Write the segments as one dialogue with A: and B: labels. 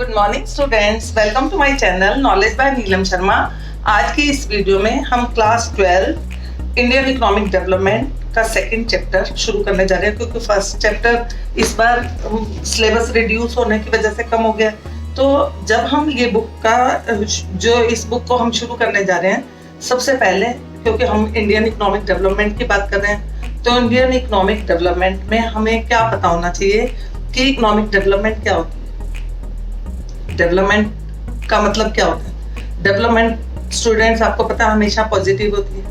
A: Good morning students, welcome to my channel knowledge by Neelam Sharma. आज की इस वीडियो में हम क्लास 12 इंडियन इकोनॉमिक डेवलपमेंट का सेकंड चैप्टर शुरू करने जा रहे हैं, क्योंकि फर्स्ट चैप्टर इस बार सिलेबस रिड्यूस होने की वजह से कम हो गया। तो जब हम ये इस बुक को हम शुरू करने जा रहे हैं, सबसे पहले क्योंकि हम इंडियन इकोनॉमिक डेवलपमेंट की बात कर रहे हैं, तो इंडियन इकोनॉमिक डेवलपमेंट में हमें क्या पता होना चाहिए कि इकोनॉमिक डेवलपमेंट क्या होती है। डेवलपमेंट का मतलब क्या होता है? डेवलपमेंट स्टूडेंट्स आपको पता है हमेशा पॉजिटिव होती है,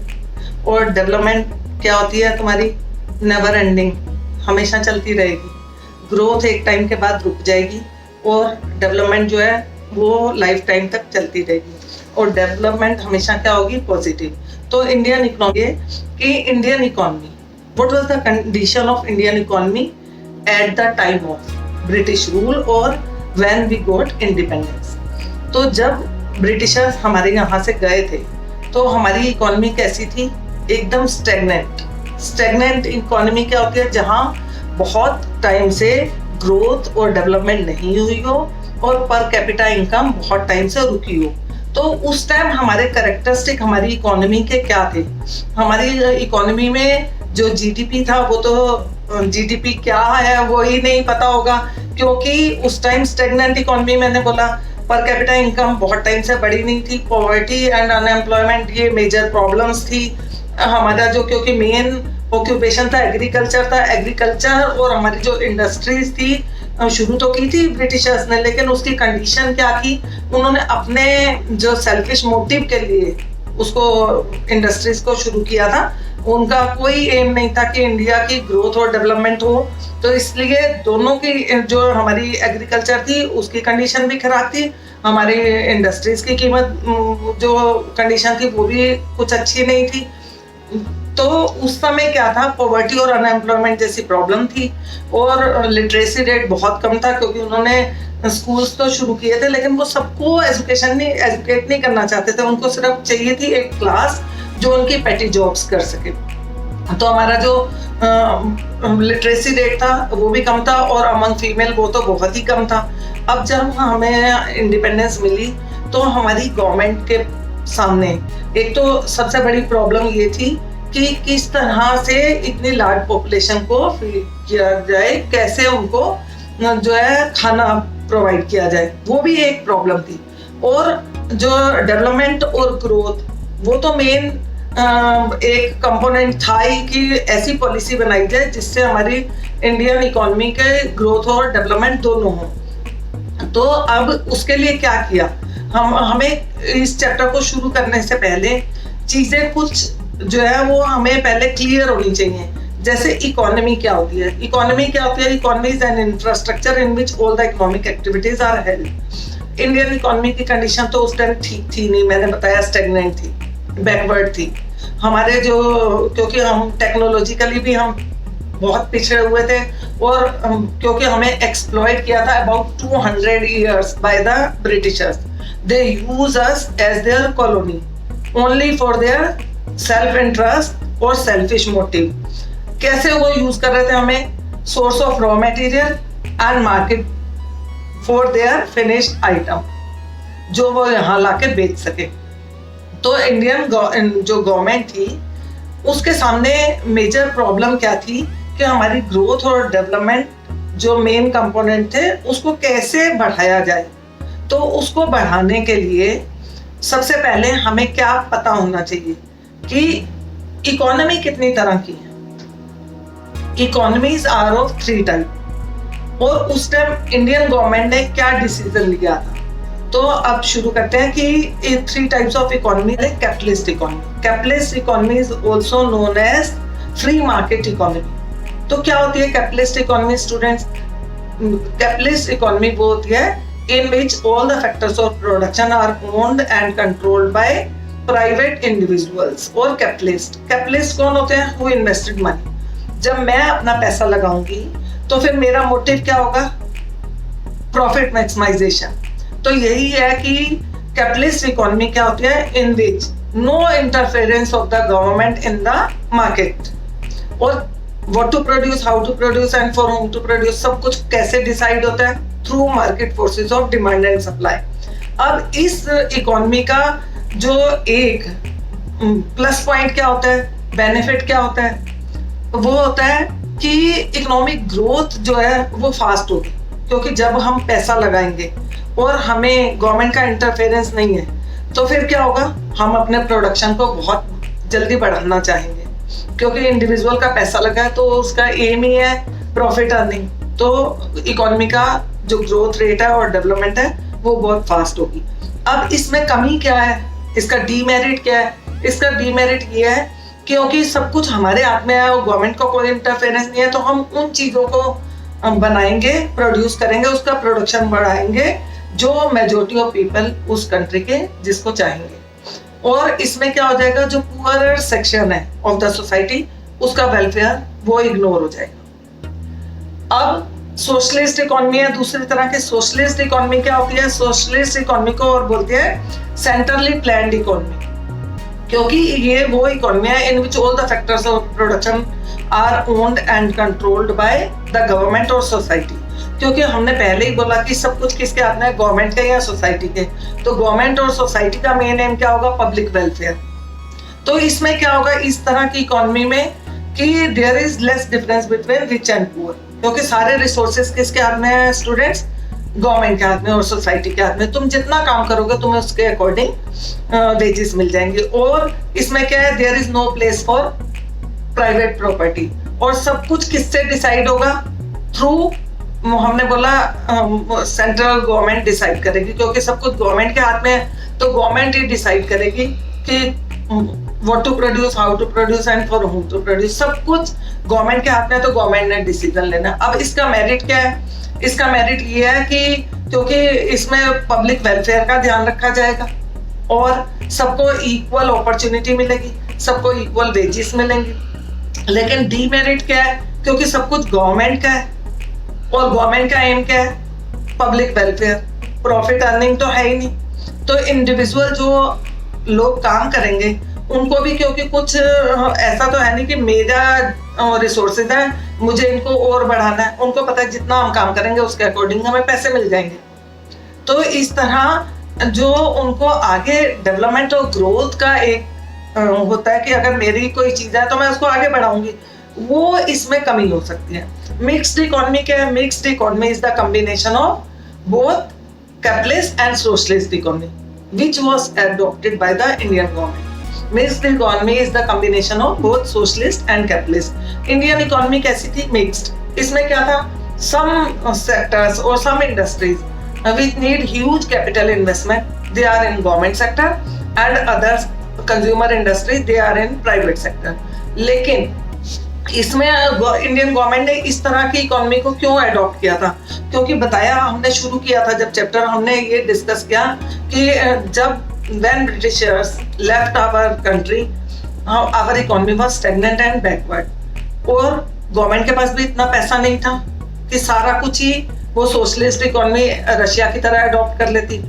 A: और डेवलपमेंट क्या होती है तुम्हारी? नेवर एंडिंग, हमेशा चलती रहेगी। ग्रोथ एक टाइम के बाद रुक जाएगी, और डेवलपमेंट जो है वो लाइफ टाइम तक चलती रहेगी, और डेवलपमेंट हमेशा क्या होगी? पॉजिटिव। तो Indian economy, what was the condition of Indian economy at the time of British rule और व्हेन वी गॉट इंडिपेंडेंस। तो जब ब्रिटिशर्स हमारे यहाँ से गए थे तो हमारी इकोनॉमी कैसी थी? एकदम स्टेगनेंट इकोनॉमी क्या होती है? जहाँ बहुत टाइम से ग्रोथ और डेवलपमेंट नहीं हुई हो, और पर कैपिटा इनकम बहुत टाइम से रुकी हो। तो उस टाइम हमारे कैरेक्टरिस्टिक हमारी इकोनॉमी के क्या थे? हमारी इकोनॉमी में जो जीडीपी था, वो तो जीडीपी क्या है वो ही नहीं पता होगा, क्योंकि उस टाइम स्टेगनेंट इकोनॉमी, मैंने बोला पर कैपिटा इनकम बहुत टाइम से बढ़ी नहीं थी। पॉवर्टी एंड अनएम्प्लॉयमेंट ये मेजर प्रॉब्लम्स थी। हमारा जो क्योंकि मेन ऑक्यूपेशन था एग्रीकल्चर, और हमारी जो इंडस्ट्रीज थी शुरू तो की थी ब्रिटिशर्स ने, लेकिन उसकी कंडीशन क्या थी? उन्होंने अपने जो सेल्फिश मोटिव के लिए उसको इंडस्ट्रीज को शुरू किया था। उनका कोई एम नहीं था कि इंडिया की ग्रोथ और डेवलपमेंट हो। तो इसलिए दोनों की जो हमारी एग्रीकल्चर थी उसकी कंडीशन भी खराब थी, हमारी इंडस्ट्रीज की कीमत जो कंडीशन थी वो भी कुछ अच्छी नहीं थी। तो उस समय क्या था? पॉवर्टी और अनएम्प्लॉयमेंट जैसी प्रॉब्लम थी, और लिटरेसी रेट बहुत कम था, क्योंकि उन्होंने स्कूल्स तो शुरू किए थे लेकिन वो सबको एजुकेट नहीं करना चाहते थे। उनको सिर्फ चाहिए थी एक क्लास जो उनकी पेटी जॉब्स कर सके। तो हमारा जो लिटरेसी रेट था वो भी कम था, और अमंग फीमेल वो तो बहुत ही कम था। अब जब हमें इंडिपेंडेंस मिली तो हमारी गवर्नमेंट के सामने एक तो सबसे बड़ी प्रॉब्लम ये थी कि किस तरह से इतनी लार्ज पॉपुलेशन को फीड किया जाए, कैसे उनको जो है खाना प्रोवाइड किया जाए, वो भी एक प्रॉब्लम थी। और जो डेवलपमेंट और ग्रोथ, वो तो मेन एक कंपोनेंट था ही कि ऐसी पॉलिसी बनाई जाए जिससे हमारी इंडियन इकोनॉमी के ग्रोथ और डेवलपमेंट दोनों हो। तो अब उसके लिए क्या किया? हमें इस चैप्टर को शुरू करने से पहले चीजें कुछ जो है वो हमें पहले क्लियर होनी चाहिए। जैसे इकोनॉमी क्या होती है? Economy is an infrastructure in which all the economic activities are held. Indian economy की कंडीशन तो उस टाइम ठीक थी नहीं, मैंने बताया स्टेगनेंट थी, बैकवर्ड थी। हमारे जो क्योंकि हम टेक्नोलॉजिकली भी हम बहुत पिछड़े हुए थे, और क्योंकि हमें एक्सप्लॉइट किया था about 200 years by the Britishers. They use us as their colony only for their self interest और सेल्फिश मोटिव। कैसे वो यूज कर रहे थे हमें? Source of raw material and market for their finished item, जो वो यहाँ लाके बेच सके। तो इंडियन जो गवर्नमेंट थी उसके सामने मेजर प्रॉब्लम क्या थी कि हमारी ग्रोथ और डेवलपमेंट जो मेन कंपोनेंट थे उसको कैसे बढ़ाया जाए। तो उसको बढ़ाने के लिए सबसे पहले हमें क्या पता होना चाहिए कि इकोनॉमी कितनी तरह की है। इकोनॉमीज आर ऑफ 3 टाइप, और उस टाइम इंडियन गवर्नमेंट ने क्या डिसीजन लिया था। तो अब शुरू करते हैं कि 3 टाइप्स ऑफ इकोनॉमी है। Capitalist economy is also known as free market economy. तो क्या होती है capitalist economy students? Capitalist economy वो होती है in which all the factors of production are owned and controlled by private individuals और capitalist कौन होते हैं? Who invested money। जब मैं अपना पैसा लगाऊंगी तो फिर मेरा मोटिव क्या होगा? Profit maximization. तो यही है कि कैपिटलिस्ट इकोनॉमी क्या होती है? in which no interference of the government in the market, और what to produce, how to produce and for whom to produce, सब कुछ कैसे डिसाइड होता है? Through market forces of demand and supply. अब इस इकोनॉमी का जो एक प्लस पॉइंट क्या होता है, बेनिफिट क्या होता है, वो होता है कि इकोनॉमिक ग्रोथ जो है वो फास्ट होगी, क्योंकि जब हम पैसा लगाएंगे और हमें गवर्नमेंट का इंटरफेरेंस नहीं है तो फिर क्या होगा, हम अपने प्रोडक्शन को बहुत जल्दी बढ़ाना चाहेंगे, क्योंकि इंडिविजुअल का पैसा लगा है तो उसका एम ही है प्रॉफिट अर्निंग। तो इकोनॉमी का जो ग्रोथ रेट है और डेवलपमेंट है वो बहुत फास्ट होगी। अब इसमें कमी क्या है, इसका डीमेरिट क्या है? इसका डीमेरिट ये है क्योंकि सब कुछ हमारे हाथ में है और गवर्नमेंट का कोई इंटरफेरेंस नहीं है, तो हम उन चीजों को बनाएंगे, प्रोड्यूस करेंगे, उसका प्रोडक्शन बढ़ाएंगे जो मेजॉरिटी ऑफ पीपल उस कंट्री के जिसको चाहेंगे। और इसमें क्या हो जाएगा, जो पुअर सेक्शन है ऑफ द सोसाइटी उसका वेलफेयर वो इग्नोर हो जाएगा। अब सोशलिस्ट इकोनॉमी है दूसरी तरह की। सोशलिस्ट इकोनॉमी क्या होती है? सोशलिस्ट इकोनॉमी को और बोलते हैं सेंट्रली प्लान्ड इकोनॉमी, क्योंकि ये वो इकोनॉमी है in which all the factors of production are owned and controlled by the government और सोसाइटी। क्योंकि हमने पहले ही बोला कि सब कुछ किसके हाथ में है, गवर्नमेंट के या सोसाइटी के। तो गवर्नमेंट और सोसाइटी का मेन एम क्या होगा, पब्लिक वेलफेयर। तो इसमें क्या होगा इस तरह की इकोनॉमी में कि there is less difference between rich and poor, क्योंकि सारे रिसोर्सेज किसके हाथ में है स्टूडेंट्स, गवर्नमेंट के हाथ में और सोसाइटी के हाथ में। तुम जितना काम करोगे तुम्हें उसके अकॉर्डिंग वेजेस मिल जाएंगे। और इसमें क्या है, there is no place for private property. और सब कुछ किससे डिसाइड होगा, थ्रू हमने बोला सेंट्रल गवर्नमेंट डिसाइड करेगी, क्योंकि सब कुछ गवर्नमेंट के हाथ में है। तो गवर्नमेंट ही डिसाइड करेगी कि what to produce, how to produce and for whom to produce. सब कुछ गवर्नमेंट के हाथ में, तो गवर्नमेंट ने डिसीजन लेना। अब इसका मेरिट क्या है? इसका मेरिट ये है कि क्योंकि इसमें पब्लिक वेलफेयर का ध्यान रखा जाएगा और सबको इक्वल अपॉर्चुनिटी मिलेगी, सबको इक्वल वेजेस मिलेंगी। लेकिन डीमेरिट क्या है, क्योंकि सब कुछ गवर्नमेंट का है और गवर्नमेंट का एम क्या है, पब्लिक वेलफेयर, प्रॉफिट अर्निंग तो है ही नहीं। तो इंडिविजुअल जो लोग काम करेंगे उनको भी, क्योंकि कुछ ऐसा तो है नहीं कि मेरा रिसोर्सेज है मुझे इनको और बढ़ाना है, उनको पता है जितना हम काम करेंगे उसके अकॉर्डिंग हमें पैसे मिल जाएंगे। तो इस तरह जो उनको आगे डेवलपमेंट और ग्रोथ का एक होता है कि अगर मेरी कोई चीज है तो मैं उसको आगे बढ़ाऊंगी, वो इसमें कमी हो सकती है। मिक्स्ड इकोनॉमी क्या है? Mixed economy is the combination of both capitalist and socialist economy which was adopted by the Indian government. Mixed economy is the combination of both socialist and capitalist. Indian economy कैसी थी? Mixed. इसमें क्या था? Some sectors or some industries which need huge capital investment, they are in government sector, and others consumer industry, they are in private sector. लेकिन इसमें Indian government ने इस तरह की इकोनॉमी को क्यों अडॉप्ट किया था? क्योंकि बताया हमने शुरू किया था जब चैप्टर हमने ये डिस्कस किया कि जब when Britishers left our country, our economy was stagnant and backward, और गवर्नमेंट के पास भी इतना पैसा नहीं था कि सारा कुछ ही वो सोशलिस्ट इकोनॉमी रशिया की तरह अडॉप्ट कर लेती,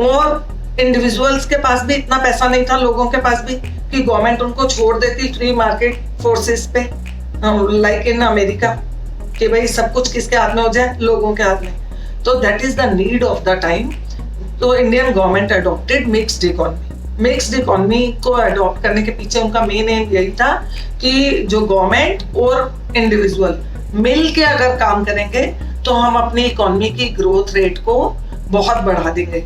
A: और इंडिविजुअल्स के पास भी इतना पैसा नहीं था, लोगों के पास भी, कि गवर्नमेंट उनको छोड़ देती फ्री मार्केट फोर्सेस पे, लाइक इन अमेरिका, कि भाई सब कुछ किसके हाथ में हो जाए, लोगों के हाथ में। तो that is the need of the time. तो Indian government adopted mixed economy. Mixed economy को अडॉप्ट करने के पीछे उनका मेन एम यही था कि जो गवर्नमेंट और इंडिविजुअल मिल के अगर काम करेंगे तो हम अपनी इकोनॉमी की ग्रोथ रेट को बहुत बढ़ा देंगे।